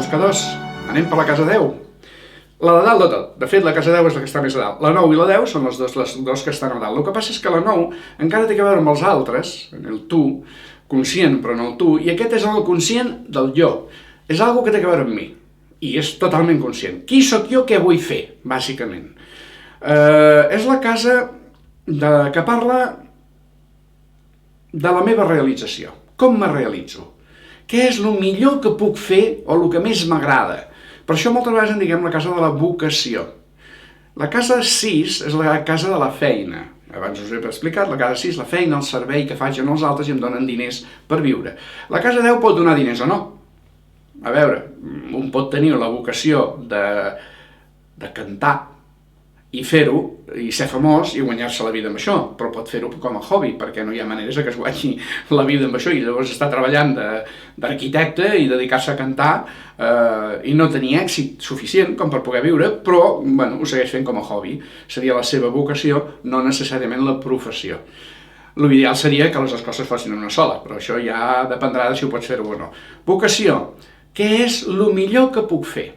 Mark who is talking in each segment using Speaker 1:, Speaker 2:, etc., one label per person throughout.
Speaker 1: buscadors, anem per la casa 10. La de dalt de tot. De fet, la casa 10 és la que està més a dalt. La 9 i la 10 són les dos que estan a dalt. El que passa és que la 9 encara té que veure amb els altres, en el tu, conscient però en el tu, i aquest és el conscient del jo. És algo que té que veure amb mi. I és totalment conscient. Qui sóc jo, què vull fer, bàsicament? És la casa que parla de la meva realització. Com me realitzo? Què és el millor que puc fer o el que més m'agrada? Per això moltes vegades en diguem la casa de la vocació. La casa 6 és la casa de la feina. Abans us he explicat, la casa 6, la feina, el servei que faig als altres i em donen diners per viure. La casa 10 pot donar diners o no. A veure, un pot tenir la vocació de cantar i fer-ho, i ser famós i guanyar-se la vida amb això, però pot fer-ho com a hobby, perquè no hi ha maneres que es guanyi la vida amb això, i llavors està treballant d'arquitecte i dedicar-se a cantar i no tenir èxit suficient com per poder viure, però bueno, ho segueix fent com a hobby. Seria la seva vocació, no necessàriament la professió. L'ideal seria que les dues coses fossin una sola, però això ja dependrà de si ho pots fer-ho o no. Vocació. Què és el millor que puc fer?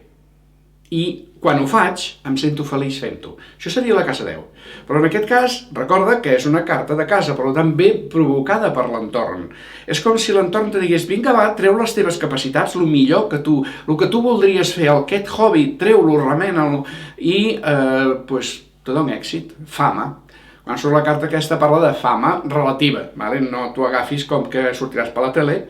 Speaker 1: I quan ho faig, em sento feliç fent-ho. Això seria la casa 10. Però en aquest cas, recorda que és una carta de casa, però també provocada per l'entorn. És com si l'entorn te digués, vinga va, treu les teves capacitats, el millor que tu, el que tu voldries fer, aquest hobby, treu-lo, remena-lo, i te dona èxit, fama. Quan surt la carta aquesta parla de fama relativa, no t'ho agafis com que sortiràs per la tele,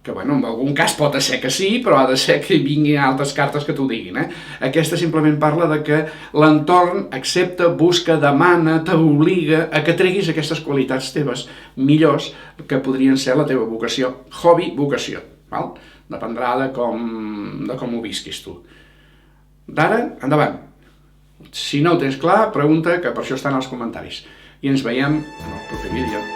Speaker 1: que bueno, en algun cas pot ser que sí, però ha de ser que vinguin altres cartes que t'ho diguin. Aquesta simplement parla de que l'entorn accepta, busca, demana, t'obliga a que treguis aquestes qualitats teves millors que podrien ser la teva vocació. Hobby, vocació. Dependrà de com ho visquis tu. D'ara, endavant. Si no ho tens clar, pregunta, que per això estan els comentaris. I ens veiem en el proper vídeo.